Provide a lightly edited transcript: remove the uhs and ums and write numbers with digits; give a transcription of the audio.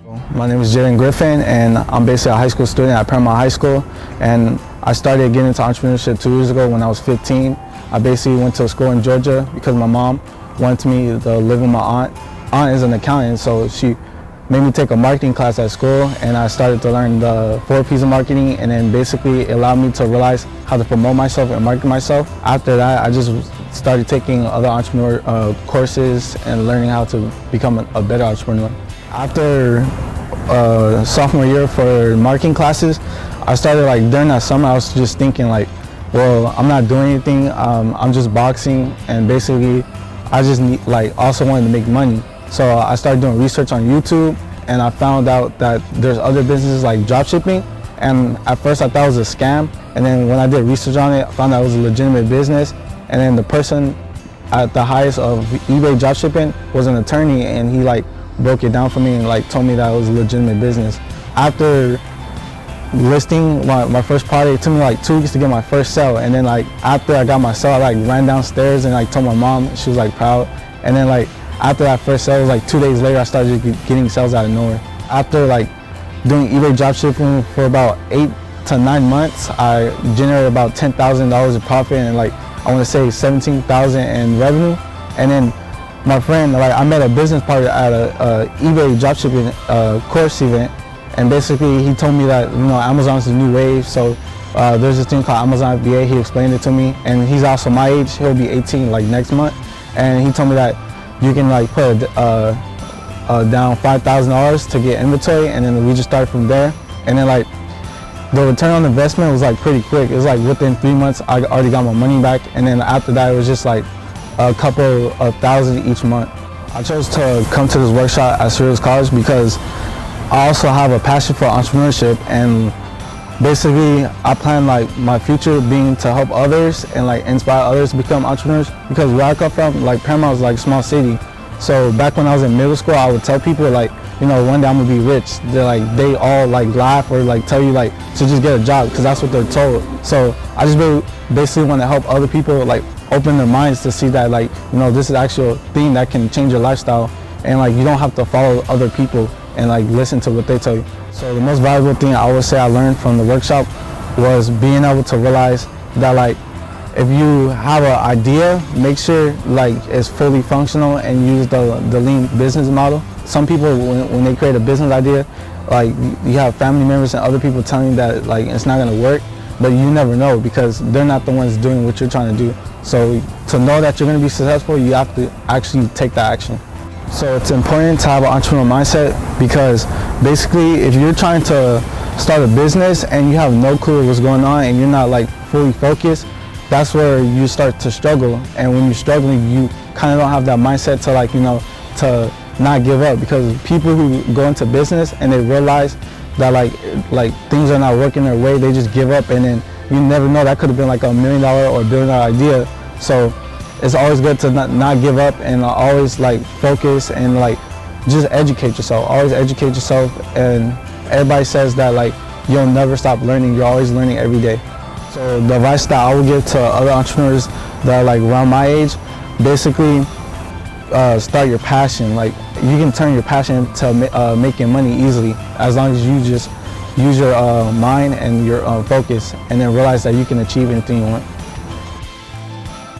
My name is Jalen Griffin, and I'm basically a high school student at Paramount High School. And I started getting into entrepreneurship 2 years ago when I was 15. I basically went to a school in Georgia because my mom wanted me to live with my aunt. Aunt is an accountant, so she made me take a marketing class at school, and I started to learn the 4 P's of marketing, and then basically it allowed me to realize how to promote myself and market myself. After that, I just started taking other entrepreneur courses and learning how to become a better entrepreneur. After sophomore year for marketing classes, I started during that summer I was just thinking well, I'm not doing anything, I'm just boxing, and basically I just also wanted to make money. So I started doing research on YouTube, and I found out that there's other businesses like dropshipping, and at first I thought it was a scam, and then when I did research on it, I found out it was a legitimate business. And then the person at the highest of eBay dropshipping was an attorney, and he broke it down for me and told me that it was a legitimate business. After listing my first product, it took me 2 weeks to get my first sale, and then after I got my sale, I ran downstairs and told my mom. She was proud. And then after that first sale, it was 2 days later, I started getting sales out of nowhere. After doing eBay dropshipping for about 8 to 9 months, I generated about $10,000 in profit, and I want to say $17,000 in revenue. And then my friend, I met a business partner at a eBay dropshipping course event, and basically he told me that Amazon's the new wave. So there's this thing called Amazon FBA. He explained it to me, and he's also my age. He'll be 18 next month, and he told me that you can put down $5,000 to get inventory, and then we just started from there. And then the return on investment was pretty quick. It was within 3 months I already got my money back, and then after that it was just a couple of thousand each month. I chose to come to this workshop at Cerritos College because I also have a passion for entrepreneurship, and basically I plan my future being to help others and inspire others to become entrepreneurs. Because where I come from, Paramount is a small city. So back when I was in middle school, I would tell people one day I'm gonna be rich. They all laugh or tell you to just get a job, because that's what they're told. So I just basically want to help other people open their minds to see that this is actually a thing that can change your lifestyle, and you don't have to follow other people and listen to what they tell you. So the most valuable thing I would say I learned from the workshop was being able to realize that if you have an idea, make sure it's fully functional and use the lean business model. Some people, when they create a business idea, you have family members and other people telling you that it's not going to work, but you never know because they're not the ones doing what you're trying to do. So to know that you're going to be successful, you have to actually take that action. So it's important to have an entrepreneurial mindset, because basically if you're trying to start a business and you have no clue what's going on and you're not fully focused, that's where you start to struggle. And when you're struggling, you kind of don't have that mindset to to not give up, because people who go into business and they realize that things are not working their way, they just give up, and then you never know, that could have been $1 million or $1 billion idea. So it's always good to not give up, and always focus and just educate yourself. Always educate yourself, and everybody says that you'll never stop learning. You're always learning every day. So the advice that I would give to other entrepreneurs that are around my age, basically start your passion. You can turn your passion to making money easily, as long as you just use your mind and your focus, and then realize that you can achieve anything you want.